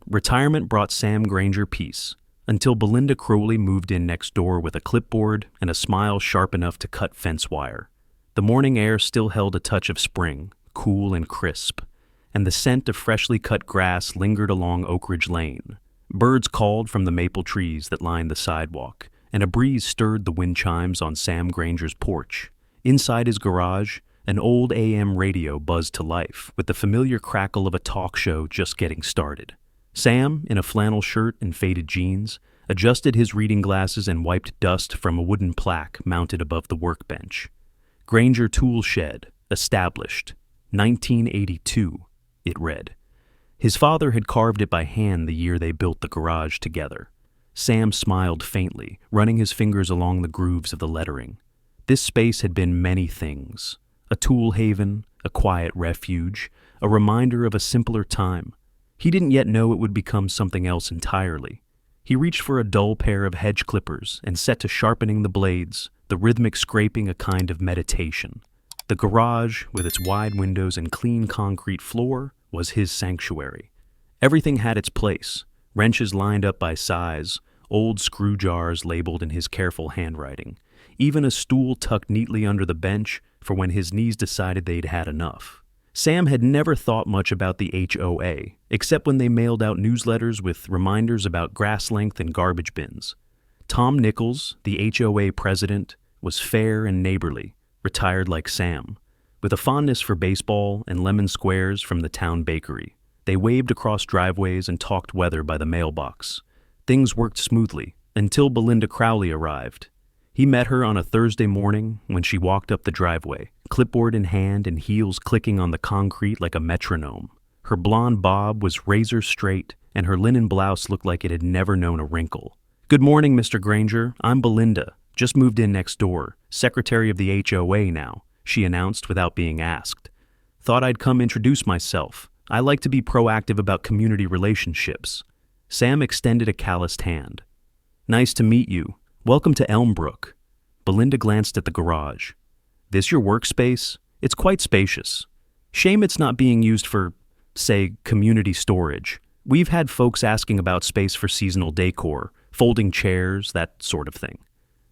retirement brought Sam Granger peace, until Belinda Crowley moved in next door with a clipboard and a smile sharp enough to cut fence wire. The morning air still held a touch of spring, cool and crisp, and the scent of freshly cut grass lingered along Oak Ridge Lane. Birds called from the maple trees that lined the sidewalk, and a breeze stirred the wind chimes on Sam Granger's porch. Inside his garage, an old AM radio buzzed to life with the familiar crackle of a talk show just getting started. Sam, in a flannel shirt and faded jeans, adjusted his reading glasses and wiped dust from a wooden plaque mounted above the workbench. Granger Tool Shed, established, 1982, it read. His father had carved it by hand the year they built the garage together. Sam smiled faintly, running his fingers along the grooves of the lettering. This space had been many things: a tool haven, a quiet refuge, a reminder of a simpler time. He didn't yet know it would become something else entirely. He reached for a dull pair of hedge clippers and set to sharpening the blades, the rhythmic scraping a kind of meditation. The garage, with its wide windows and clean concrete floor, was his sanctuary. Everything had its place: wrenches lined up by size, old screw jars labeled in his careful handwriting, even a stool tucked neatly under the bench for when his knees decided they'd had enough. Sam had never thought much about the HOA, except when they mailed out newsletters with reminders about grass length and garbage bins. Tom Nichols, the HOA president, was fair and neighborly, retired like Sam, with a fondness for baseball and lemon squares from the town bakery. They waved across driveways and talked weather by the mailbox. Things worked smoothly until Belinda Crowley arrived. He met her on a Thursday morning when she walked up the driveway, clipboard in hand and heels clicking on the concrete like a metronome. Her blonde bob was razor straight, and her linen blouse looked like it had never known a wrinkle. "Good morning, Mr. Granger. I'm Belinda. Just moved in next door. Secretary of the HOA now," she announced without being asked. "Thought I'd come introduce myself. I like to be proactive about community relationships." Sam extended a calloused hand. "Nice to meet you. Welcome to Elmbrook." Belinda glanced at the garage. "This your workspace? It's quite spacious. Shame it's not being used for, say, community storage. We've had folks asking about space for seasonal decor, folding chairs, that sort of thing."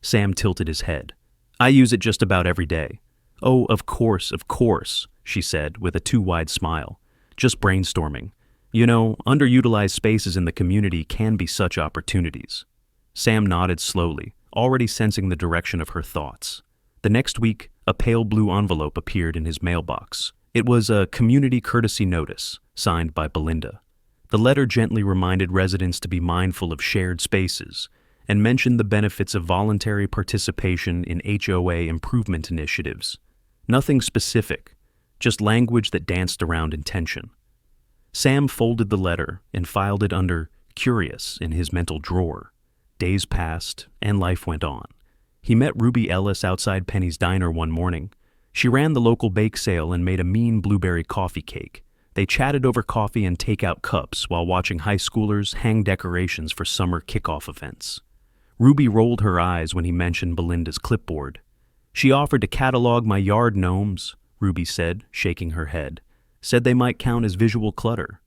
Sam tilted his head. "I use it just about every day." "Oh, of course, she said with a too-wide smile. "Just brainstorming. You know, underutilized spaces in the community can be such opportunities." Sam nodded slowly, already sensing the direction of her thoughts. The next week, a pale blue envelope appeared in his mailbox. It was a community courtesy notice, signed by Belinda. The letter gently reminded residents to be mindful of shared spaces and mentioned the benefits of voluntary participation in HOA improvement initiatives. Nothing specific, just language that danced around intention. Sam folded the letter and filed it under "Curious" in his mental drawer. Days passed, and life went on. He met Ruby Ellis outside Penny's diner one morning. She ran the local bake sale and made a mean blueberry coffee cake. They chatted over coffee and takeout cups while watching high schoolers hang decorations for summer kickoff events. Ruby rolled her eyes when he mentioned Belinda's clipboard. "She offered to catalog my yard gnomes," Ruby said, shaking her head. "Said they might count as visual clutter."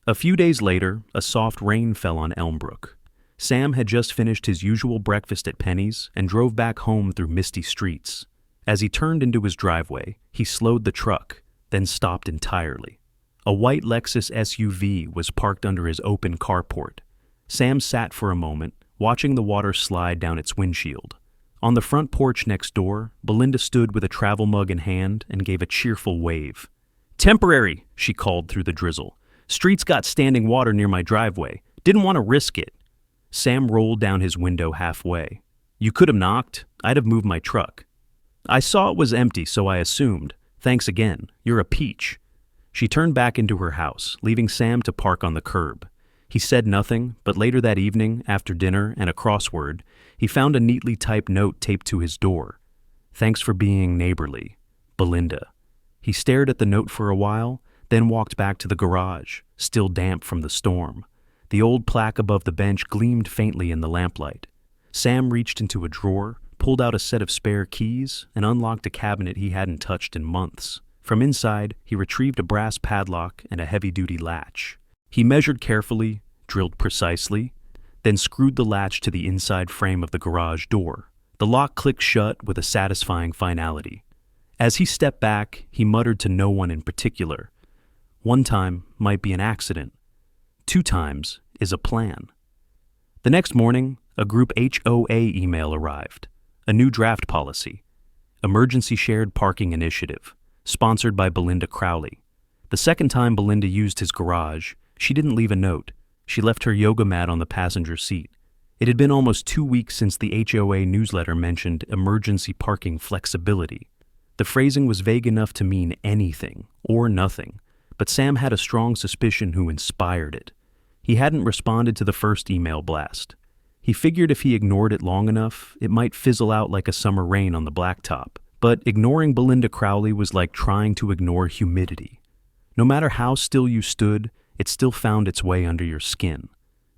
A few days later, a soft rain fell on Elmbrook. Sam had just finished his usual breakfast at Penny's and drove back home through misty streets. As he turned into his driveway, he slowed the truck, then stopped entirely. A white Lexus SUV was parked under his open carport. Sam sat for a moment, watching the water slide down its windshield. On the front porch next door, Belinda stood with a travel mug in hand and gave a cheerful wave. "Temporary," she called through the drizzle. "Street's got standing water near my driveway. Didn't want to risk it." Sam rolled down his window halfway. "You could have knocked. I'd have moved my truck." "I saw it was empty, so I assumed. Thanks again. You're a peach." She turned back into her house, leaving Sam to park on the curb. He said nothing, but later that evening, after dinner and a crossword, he found a neatly typed note taped to his door. "Thanks for being neighborly, Belinda." He stared at the note for a while, then walked back to the garage, still damp from the storm. The old plaque above the bench gleamed faintly in the lamplight. Sam reached into a drawer, pulled out a set of spare keys, and unlocked a cabinet he hadn't touched in months. From inside, he retrieved a brass padlock and a heavy-duty latch. He measured carefully, drilled precisely, then screwed the latch to the inside frame of the garage door. The lock clicked shut with a satisfying finality. As he stepped back, he muttered to no one in particular. One time might be an accident. 2 times is a plan. The next morning, a group HOA email arrived. A new draft policy. Emergency Shared Parking Initiative, sponsored by Belinda Crowley. The second time Belinda used his garage, she didn't leave a note. She left her yoga mat on the passenger seat. It had been almost 2 weeks since the HOA newsletter mentioned emergency parking flexibility. The phrasing was vague enough to mean anything or nothing, but Sam had a strong suspicion who inspired it. He hadn't responded to the first email blast. He figured if he ignored it long enough, it might fizzle out like a summer rain on the blacktop. But ignoring Belinda Crowley was like trying to ignore humidity. No matter how still you stood, it still found its way under your skin.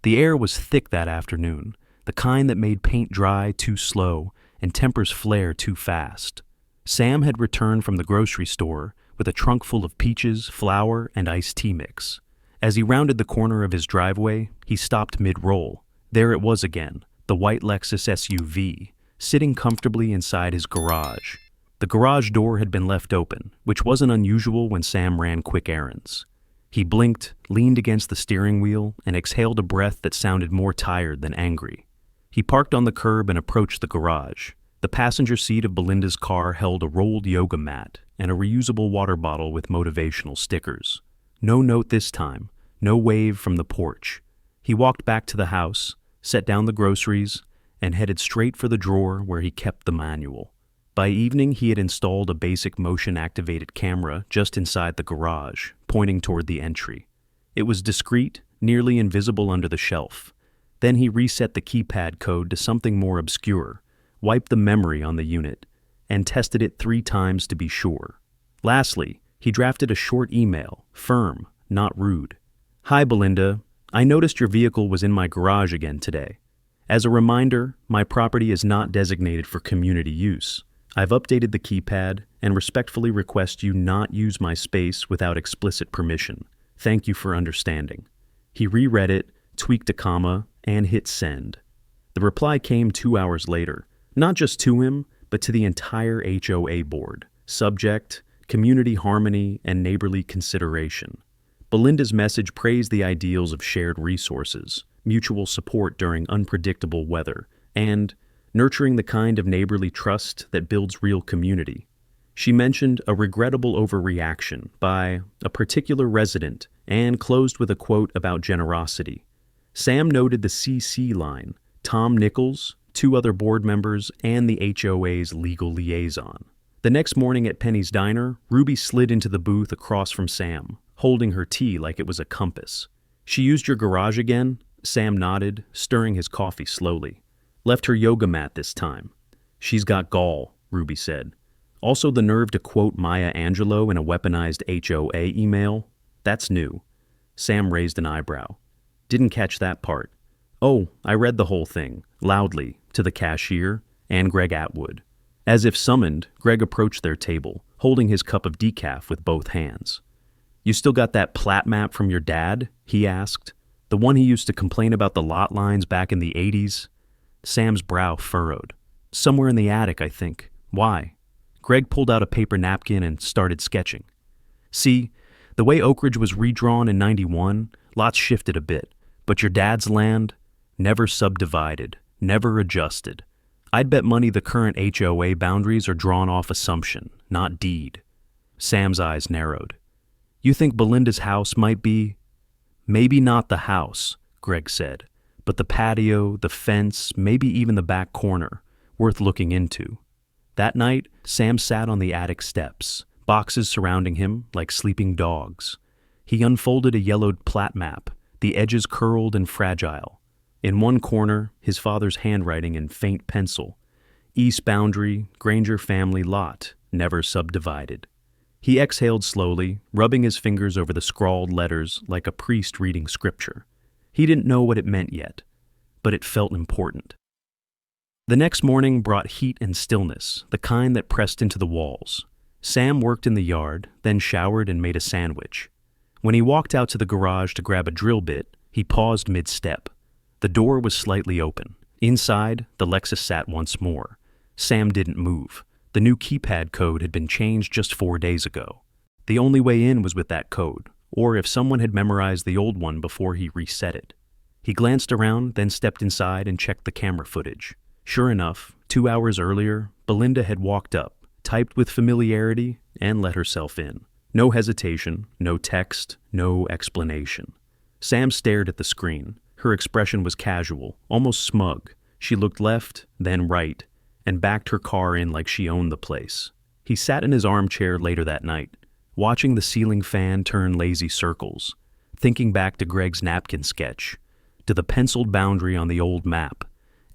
The air was thick that afternoon, the kind that made paint dry too slow and tempers flare too fast. Sam had returned from the grocery store with a trunk full of peaches, flour, and iced tea mix. As he rounded the corner of his driveway, he stopped mid-roll. There it was again, the white Lexus SUV, sitting comfortably inside his garage. The garage door had been left open, which wasn't unusual when Sam ran quick errands. He blinked, leaned against the steering wheel, and exhaled a breath that sounded more tired than angry. He parked on the curb and approached the garage. The passenger seat of Belinda's car held a rolled yoga mat and a reusable water bottle with motivational stickers. No note this time, no wave from the porch. He walked back to the house, set down the groceries, and headed straight for the drawer where he kept the manual. By evening, he had installed a basic motion-activated camera just inside the garage, pointing toward the entry. It was discreet, nearly invisible under the shelf. Then he reset the keypad code to something more obscure, wiped the memory on the unit, and tested it 3 times to be sure. Lastly, he drafted a short email, firm, not rude. Hi, Belinda. I noticed your vehicle was in my garage again today. As a reminder, my property is not designated for community use. I've updated the keypad and respectfully request you not use my space without explicit permission. Thank you for understanding. He reread it, tweaked a comma, and hit send. The reply came 2 hours later, not just to him, but to the entire HOA board. Subject, community harmony, and neighborly consideration. Belinda's message praised the ideals of shared resources, mutual support during unpredictable weather, and nurturing the kind of neighborly trust that builds real community. She mentioned a regrettable overreaction by a particular resident and closed with a quote about generosity. Sam noted the CC line, Tom Nichols, 2 other board members, and the HOA's legal liaison. The next morning at Penny's Diner, Ruby slid into the booth across from Sam, holding her tea like it was a compass. She used your garage again? Sam nodded, stirring his coffee slowly. Left her yoga mat this time. She's got gall, Ruby said. Also the nerve to quote Maya Angelou in a weaponized HOA email? That's new. Sam raised an eyebrow. Didn't catch that part. Oh, I read the whole thing, loudly, to the cashier and Greg Atwood. As if summoned, Greg approached their table, holding his cup of decaf with both hands. You still got that plat map from your dad? He asked. The one he used to complain about the lot lines back in the 80s? Sam's brow furrowed. Somewhere in the attic, I think. Why? Greg pulled out a paper napkin and started sketching. See, the way Oak Ridge was redrawn in 91, lots shifted a bit, but your dad's land, never subdivided, never adjusted. I'd bet money the current HOA boundaries are drawn off assumption, not deed. Sam's eyes narrowed. You think Belinda's house might be? Maybe not the house, Greg said, but the patio, the fence, maybe even the back corner, worth looking into. That night, Sam sat on the attic steps, boxes surrounding him like sleeping dogs. He unfolded a yellowed plat map, the edges curled and fragile. In one corner, his father's handwriting in faint pencil. East boundary, Granger family lot, never subdivided. He exhaled slowly, rubbing his fingers over the scrawled letters like a priest reading scripture. He didn't know what it meant yet, but it felt important. The next morning brought heat and stillness, the kind that pressed into the walls. Sam worked in the yard, then showered and made a sandwich. When he walked out to the garage to grab a drill bit, He paused mid-step. The door was slightly open. Inside, the Lexus sat once more. Sam didn't move. The new keypad code had been changed just 4 days ago. The only way in was with that code, or if someone had memorized the old one before he reset it. He glanced around, then stepped inside and checked the camera footage. Sure enough, 2 hours earlier, Belinda had walked up, typed with familiarity, and let herself in. No hesitation, no text, no explanation. Sam stared at the screen. Her expression was casual, almost smug. She looked left, then right, and backed her car in like she owned the place. He sat in his armchair later that night, watching the ceiling fan turn lazy circles, thinking back to Greg's napkin sketch, to the penciled boundary on the old map,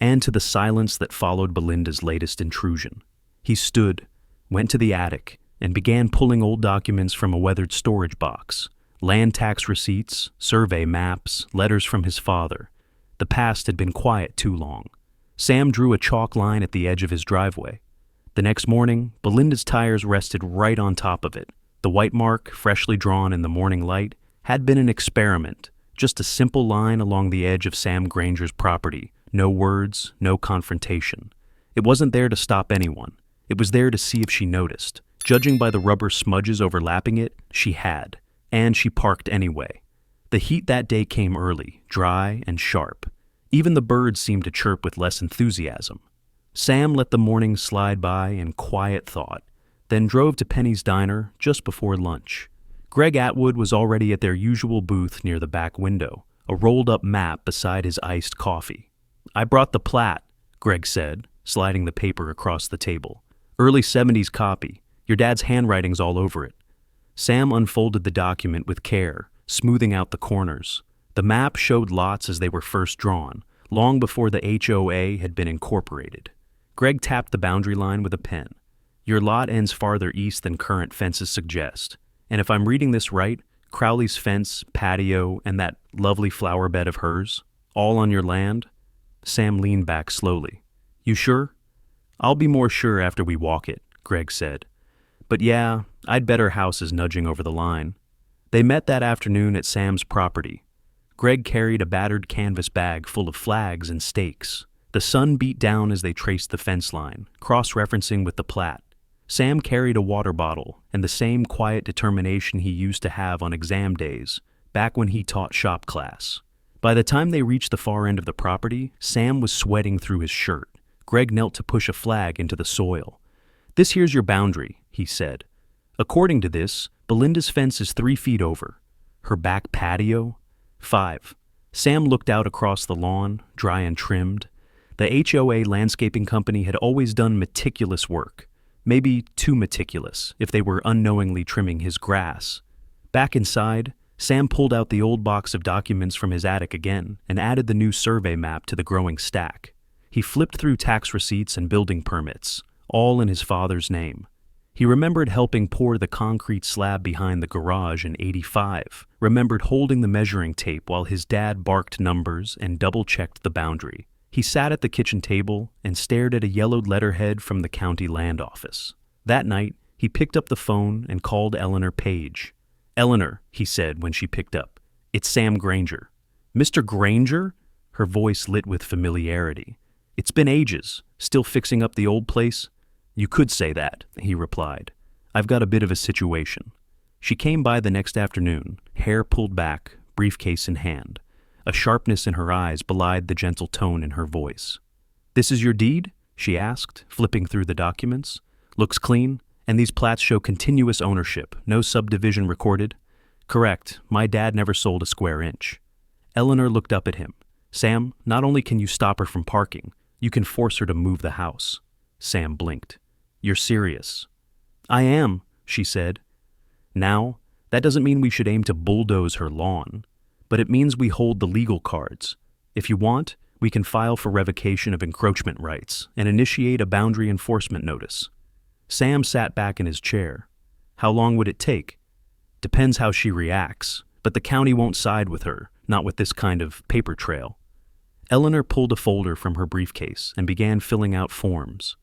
and to the silence that followed Belinda's latest intrusion. He stood, went to the attic, and began pulling old documents from a weathered storage box. Land tax receipts, survey maps, letters from his father. The past had been quiet too long. Sam drew a chalk line at the edge of his driveway. The next morning, Belinda's tires rested right on top of it. The white mark, freshly drawn in the morning light, had been an experiment, just a simple line along the edge of Sam Granger's property. No words, no confrontation. It wasn't there to stop anyone. It was there to see if she noticed. Judging by the rubber smudges overlapping it, she had. And she parked anyway. The heat that day came early, dry and sharp. Even the birds seemed to chirp with less enthusiasm. Sam let the morning slide by in quiet thought, then drove to Penny's Diner just before lunch. Greg Atwood was already at their usual booth near the back window, a rolled-up map beside his iced coffee. "I brought the plat," Greg said, sliding the paper across the table. "Early 70s copy. Your dad's handwriting's all over it." Sam unfolded the document with care, smoothing out the corners. The map showed lots as they were first drawn, long before the HOA had been incorporated. Greg tapped the boundary line with a pen. "Your lot ends farther east than current fences suggest. And if I'm reading this right, Crowley's fence, patio, and that lovely flower bed of hers, all on your land?" Sam leaned back slowly. "You sure?" "I'll be more sure after we walk it," Greg said. "But yeah, I'd bet her house is nudging over the line." They met that afternoon at Sam's property. Greg carried a battered canvas bag full of flags and stakes. The sun beat down as they traced the fence line, cross-referencing with the plat. Sam carried a water bottle and the same quiet determination he used to have on exam days, back when he taught shop class. By the time they reached the far end of the property, Sam was sweating through his shirt. Greg knelt to push a flag into the soil. "This here's your boundary," he said. "According to this, Belinda's fence is 3 feet over. Her back patio? 5. Sam looked out across the lawn, dry and trimmed. The HOA landscaping company had always done meticulous work. Maybe too meticulous if they were unknowingly trimming his grass. Back inside, Sam pulled out the old box of documents from his attic again and added the new survey map to the growing stack. He flipped through tax receipts and building permits, all in his father's name. He remembered helping pour the concrete slab behind the garage in '85, remembered holding the measuring tape while his dad barked numbers and double-checked the boundary. He sat at the kitchen table and stared at a yellowed letterhead from the county land office. That night, he picked up the phone and called Eleanor Page. "Eleanor," he said when she picked up, "it's Sam Granger." "Mr. Granger?" Her voice lit with familiarity. "It's been ages. Still fixing up the old place?" "You could say that," he replied. "I've got a bit of a situation." She came by the next afternoon, hair pulled back, briefcase in hand. A sharpness in her eyes belied the gentle tone in her voice. "This is your deed?" she asked, flipping through the documents. "Looks clean, and these plats show continuous ownership, no subdivision recorded?" "Correct. My dad never sold a square inch." Eleanor looked up at him. "Sam, not only can you stop her from parking, you can force her to move the house." Sam blinked. "You're serious?" "I am," she said. "Now, that doesn't mean we should aim to bulldoze her lawn, but it means we hold the legal cards. If you want, we can file for revocation of encroachment rights and initiate a boundary enforcement notice." Sam sat back in his chair. "How long would it take?" "Depends how she reacts, but the county won't side with her, not with this kind of paper trail." Eleanor pulled a folder from her briefcase and began filling out forms.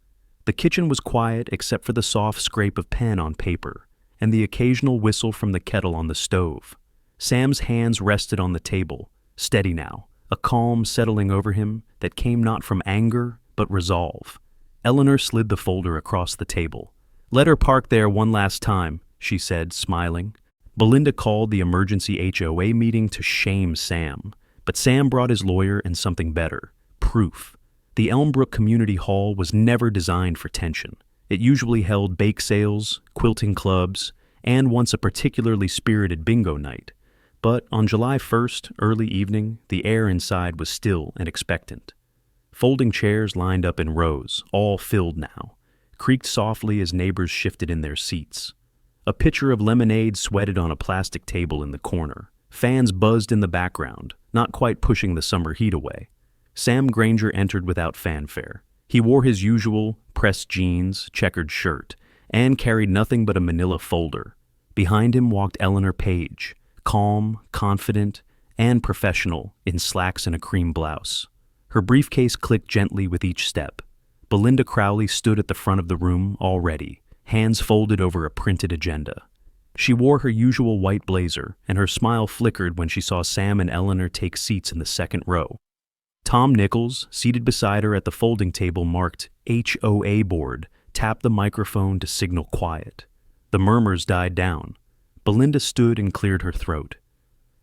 The kitchen was quiet except for the soft scrape of pen on paper and the occasional whistle from the kettle on the stove. Sam's hands rested on the table, steady now, a calm settling over him that came not from anger, but resolve. Eleanor slid the folder across the table. "Let her park there one last time," she said, smiling. Belinda called the emergency HOA meeting to shame Sam, but Sam brought his lawyer and something better: proof. The Elmbrook Community Hall was never designed for tension. It usually held bake sales, quilting clubs, and once a particularly spirited bingo night. But on July 1st, early evening, the air inside was still and expectant. Folding chairs lined up in rows, all filled now, creaked softly as neighbors shifted in their seats. A pitcher of lemonade sweated on a plastic table in the corner. Fans buzzed in the background, not quite pushing the summer heat away. Sam Granger entered without fanfare. He wore his usual pressed jeans, checkered shirt, and carried nothing but a manila folder. Behind him walked Eleanor Page, calm, confident, and professional in slacks and a cream blouse. Her briefcase clicked gently with each step. Belinda Crowley stood at the front of the room, all ready, hands folded over a printed agenda. She wore her usual white blazer, and her smile flickered when she saw Sam and Eleanor take seats in the second row. Tom Nichols, seated beside her at the folding table marked HOA board, tapped the microphone to signal quiet. The murmurs died down. Belinda stood and cleared her throat.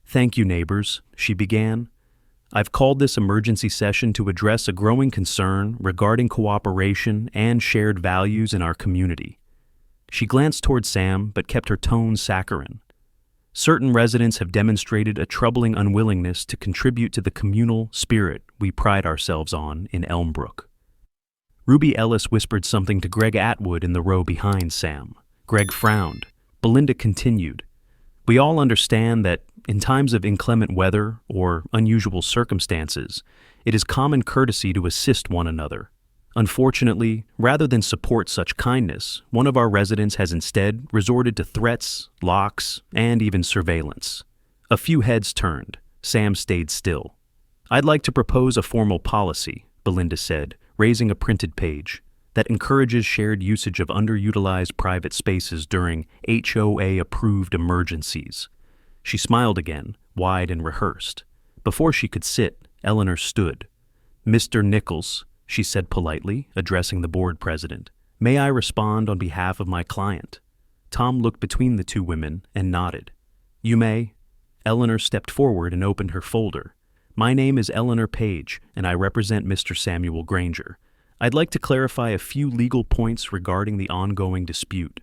"Thank you, neighbors," she began. "I've called this emergency session to address a growing concern regarding cooperation and shared values in our community." She glanced toward Sam, but kept her tone saccharine. "Certain residents have demonstrated a troubling unwillingness to contribute to the communal spirit we pride ourselves on in Elmbrook." Ruby Ellis whispered something to Greg Atwood in the row behind Sam. Greg frowned. Belinda continued, "We all understand that in times of inclement weather or unusual circumstances, it is common courtesy to assist one another. Unfortunately, rather than support such kindness, one of our residents has instead resorted to threats, locks, and even surveillance." A few heads turned. Sam stayed still. "I'd like to propose a formal policy," Belinda said, raising a printed page, "that encourages shared usage of underutilized private spaces during HOA-approved emergencies." She smiled again, wide and rehearsed. Before she could sit, Eleanor stood. "Mr. Nichols," she said politely, addressing the board president, "may I respond on behalf of my client?" Tom looked between the two women and nodded. "You may." Eleanor stepped forward and opened her folder. "My name is Eleanor Page, and I represent Mr. Samuel Granger. I'd like to clarify a few legal points regarding the ongoing dispute."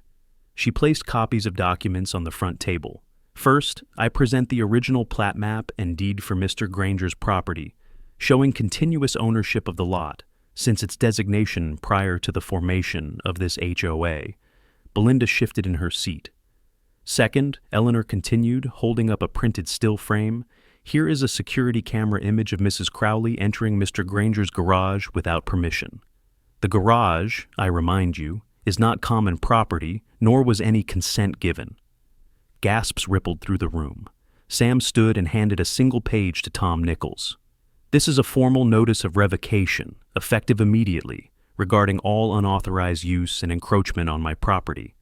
She placed copies of documents on the front table. "First, I present the original plat map and deed for Mr. Granger's property, showing continuous ownership of the lot since its designation prior to the formation of this HOA. Belinda shifted in her seat. "Second," Eleanor continued, holding up a printed still frame, "here is a security camera image of Mrs. Crowley entering Mr. Granger's garage without permission. The garage, I remind you, is not common property, nor was any consent given." Gasps rippled through the room. Sam stood and handed a single page to Tom Nichols. "This is a formal notice of revocation, effective immediately, regarding all unauthorized use and encroachment on my property."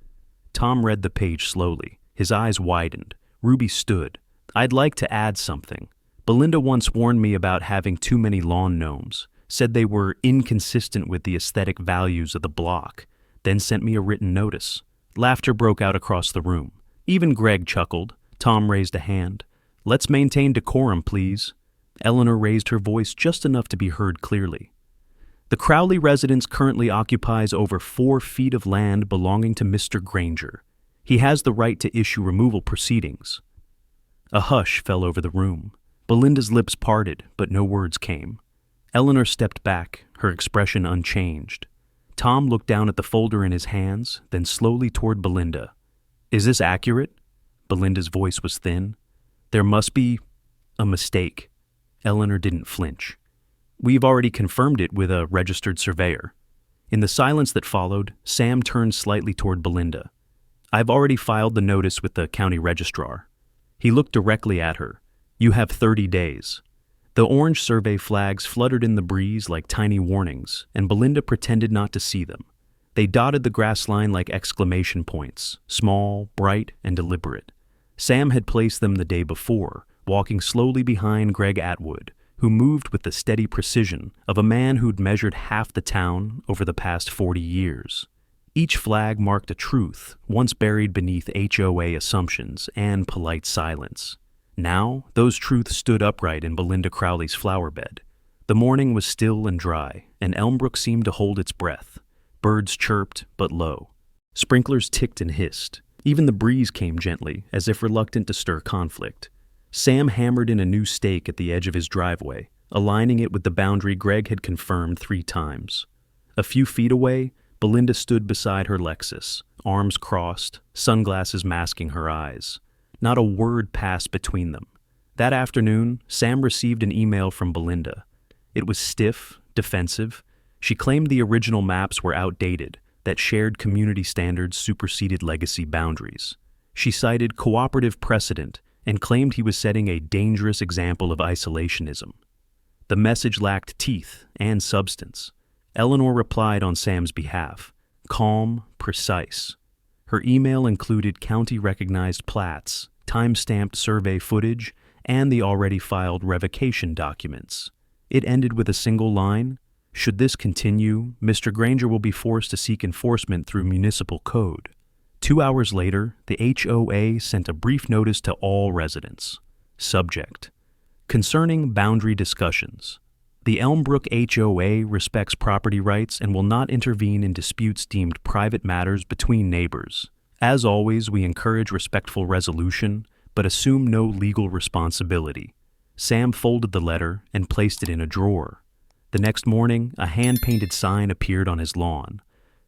Tom read the page slowly. His eyes widened. Ruby stood. "I'd like to add something. Belinda once warned me about having too many lawn gnomes, said they were inconsistent with the aesthetic values of the block, then sent me a written notice." Laughter broke out across the room. Even Greg chuckled. Tom raised a hand. "Let's maintain decorum, please." Eleanor raised her voice just enough to be heard clearly. "The Crowley residence currently occupies over 4 feet of land belonging to Mr. Granger. He has the right to issue removal proceedings." A hush fell over the room. Belinda's lips parted, but no words came. Eleanor stepped back, her expression unchanged. Tom looked down at the folder in his hands, then slowly toward Belinda. "Is this accurate?" Belinda's voice was thin. "There must be a mistake." Eleanor didn't flinch. "We've already confirmed it with a registered surveyor." In the silence that followed, Sam turned slightly toward Belinda. "I've already filed the notice with the county registrar." He looked directly at her. "You have 30 days." The orange survey flags fluttered in the breeze like tiny warnings, and Belinda pretended not to see them. They dotted the grass line like exclamation points, small, bright, and deliberate. Sam had placed them the day before, walking slowly behind Greg Atwood, who moved with the steady precision of a man who'd measured half the town over the past 40 years. Each flag marked a truth once buried beneath HOA assumptions and polite silence. Now, those truths stood upright in Belinda Crowley's flower bed. The morning was still and dry, and Elmbrook seemed to hold its breath. Birds chirped, but low. Sprinklers ticked and hissed. Even the breeze came gently, as if reluctant to stir conflict. Sam hammered in a new stake at the edge of his driveway, aligning it with the boundary Greg had confirmed 3 times. A few feet away, Belinda stood beside her Lexus, arms crossed, sunglasses masking her eyes. Not a word passed between them. That afternoon, Sam received an email from Belinda. It was stiff, defensive. She claimed the original maps were outdated, that shared community standards superseded legacy boundaries. She cited cooperative precedent and claimed he was setting a dangerous example of isolationism. The message lacked teeth and substance. Eleanor replied on Sam's behalf, calm, precise. Her email included county-recognized plats, time-stamped survey footage, and the already filed revocation documents. It ended with a single line, "Should this continue, Mr. Granger will be forced to seek enforcement through municipal code." 2 hours later, the HOA sent a brief notice to all residents. Subject: concerning boundary discussions. The Elmbrook HOA respects property rights and will not intervene in disputes deemed private matters between neighbors. As always, we encourage respectful resolution, but assume no legal responsibility. Sam folded the letter and placed it in a drawer. The next morning, a hand-painted sign appeared on his lawn.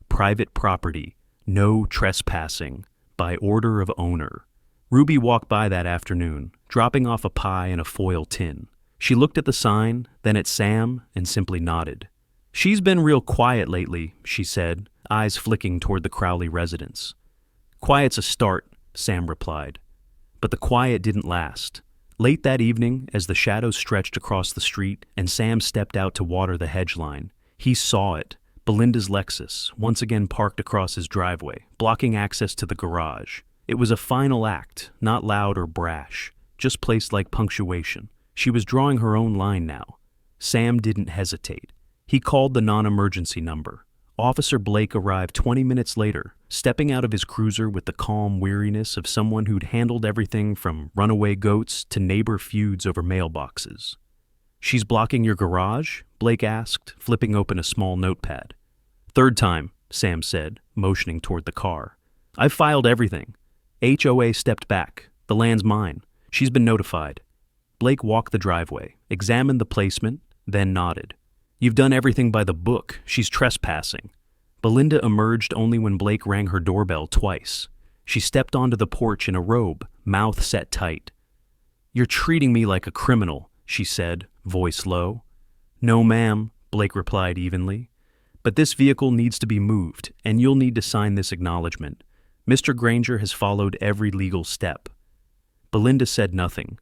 Private property, no trespassing, by order of owner. Ruby walked by that afternoon, dropping off a pie in a foil tin. She looked at the sign, then at Sam, and simply nodded. "She's been real quiet lately," she said, eyes flicking toward the Crowley residence. "Quiet's a start," Sam replied. But the quiet didn't last. Late that evening, as the shadows stretched across the street and Sam stepped out to water the hedge line, he saw it, Belinda's Lexus, once again parked across his driveway, blocking access to the garage. It was a final act, not loud or brash, just placed like punctuation. She was drawing her own line now. Sam didn't hesitate. He called the non-emergency number. Officer Blake arrived 20 minutes later, stepping out of his cruiser with the calm weariness of someone who'd handled everything from runaway goats to neighbor feuds over mailboxes. "She's blocking your garage?" Blake asked, flipping open a small notepad. "Third time," Sam said, motioning toward the car. "I've filed everything. HOA stepped back. The land's mine. She's been notified." Blake walked the driveway, examined the placement, then nodded. "You've done everything by the book. She's trespassing." Belinda emerged only when Blake rang her doorbell twice. She stepped onto the porch in a robe, mouth set tight. "You're treating me like a criminal," she said, voice low. "No, ma'am," Blake replied evenly. "But this vehicle needs to be moved, and you'll need to sign this acknowledgement. Mr. Granger has followed every legal step." Belinda said nothing.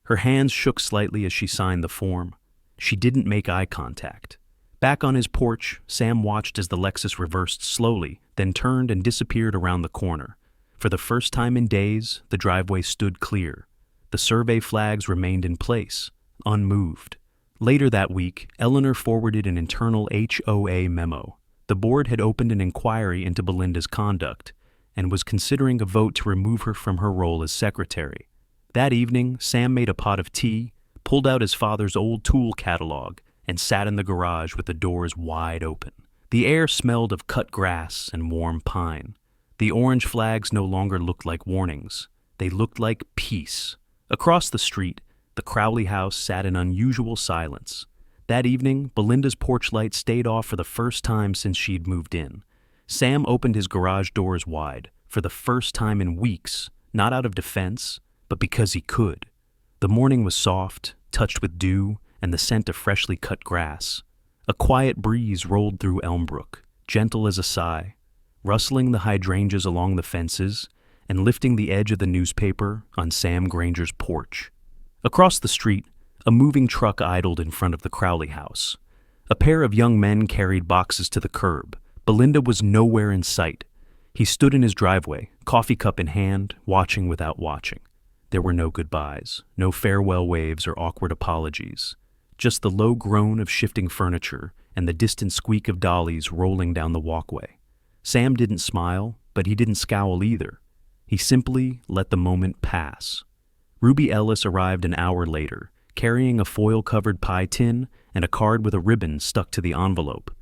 Her hands shook slightly as she signed the form. She didn't make eye contact. Back on his porch, Sam watched as the Lexus reversed slowly, then turned and disappeared around the corner. For the first time in days, the driveway stood clear. The survey flags remained in place, unmoved. Later that week, Eleanor forwarded an internal HOA memo. The board had opened an inquiry into Belinda's conduct and was considering a vote to remove her from her role as secretary. That evening, Sam made a pot of tea, pulled out his father's old tool catalog, and sat in the garage with the doors wide open. The air smelled of cut grass and warm pine. The orange flags no longer looked like warnings. They looked like peace. Across the street, the Crowley house sat in unusual silence. That evening, Belinda's porch light stayed off for the first time since she'd moved in. Sam opened his garage doors wide, for the first time in weeks, not out of defense, but because he could. The morning was soft, touched with dew, and the scent of freshly cut grass. A quiet breeze rolled through Elmbrook, gentle as a sigh, rustling the hydrangeas along the fences and lifting the edge of the newspaper on Sam Granger's porch. Across the street, a moving truck idled in front of the Crowley house. A pair of young men carried boxes to the curb. Belinda was nowhere in sight. He stood in his driveway, coffee cup in hand, watching without watching. There were no goodbyes, no farewell waves or awkward apologies, just the low groan of shifting furniture and the distant squeak of dollies rolling down the walkway. Sam didn't smile, but he didn't scowl either. He simply let the moment pass. Ruby Ellis arrived an hour later, carrying a foil-covered pie tin and a card with a ribbon stuck to the envelope.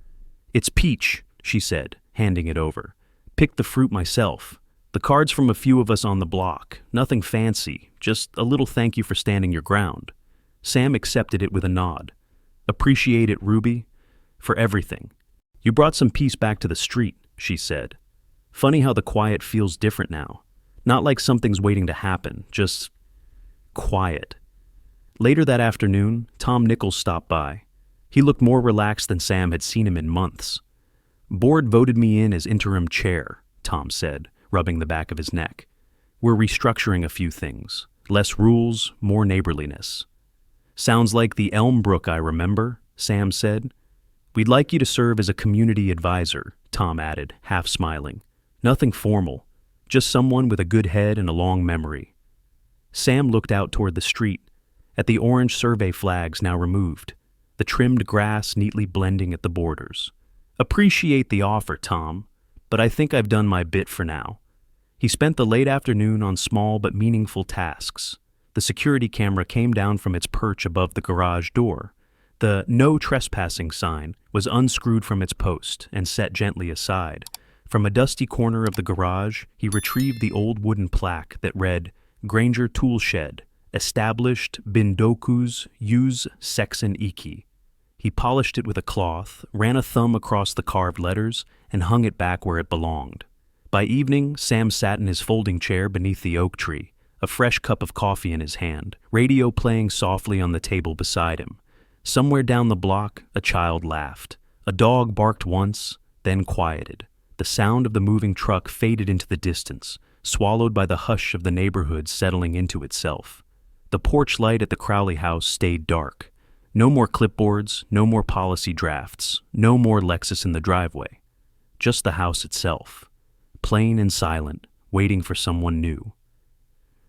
"It's peach," she said, handing it over. "Picked the fruit myself. The card's from a few of us on the block. Nothing fancy, just a little thank you for standing your ground." Sam accepted it with a nod. "Appreciate it, Ruby. For everything. You brought some peace back to the street," she said. "Funny how the quiet feels different now. Not like something's waiting to happen, just quiet." Later that afternoon, Tom Nichols stopped by. He looked more relaxed than Sam had seen him in months. "Board voted me in as interim chair," Tom said, rubbing the back of his neck. "We're restructuring a few things. Less rules, more neighborliness." "Sounds like the Elmbrook I remember," Sam said. "We'd like you to serve as a community advisor," Tom added, half smiling. "Nothing formal, just someone with a good head and a long memory." Sam looked out toward the street, at the orange survey flags now removed, the trimmed grass neatly blending at the borders. "Appreciate the offer, Tom, but I think I've done my bit for now." He spent the late afternoon on small but meaningful tasks. The security camera came down from its perch above the garage door. The "No Trespassing" sign was unscrewed from its post and set gently aside. From a dusty corner of the garage, he retrieved the old wooden plaque that read, "Granger Tool Shed, established Bindoku's Use Sexon Iki." He polished it with a cloth, ran a thumb across the carved letters, and hung it back where it belonged. By evening, Sam sat in his folding chair beneath the oak tree, a fresh cup of coffee in his hand, radio playing softly on the table beside him. Somewhere down the block, a child laughed. A dog barked once, then quieted. The sound of the moving truck faded into the distance, swallowed by the hush of the neighborhood settling into itself. The porch light at the Crowley house stayed dark. No more clipboards, no more policy drafts, no more Lexus in the driveway. Just the house itself, plain and silent, waiting for someone new.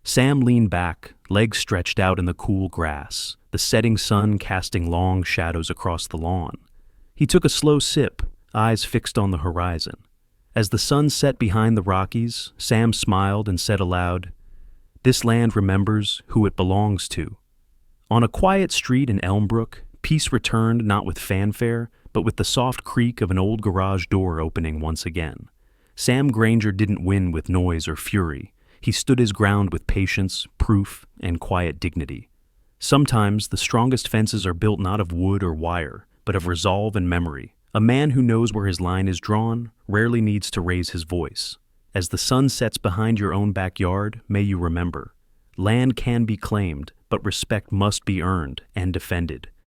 Sam leaned back, legs stretched out in the cool grass, the setting sun casting long shadows across the lawn. He took a slow sip, eyes fixed on the horizon. As the sun set behind the Rockies, Sam smiled and said aloud, "This land remembers who it belongs to." On a quiet street in Elmbrook, peace returned not with fanfare, but with the soft creak of an old garage door opening once again. Sam Granger didn't win with noise or fury. He stood his ground with patience, proof, and quiet dignity. Sometimes the strongest fences are built not of wood or wire, but of resolve and memory. A man who knows where his line is drawn rarely needs to raise his voice. As the sun sets behind your own backyard, may you remember, land can be claimed, but respect must be earned and defended.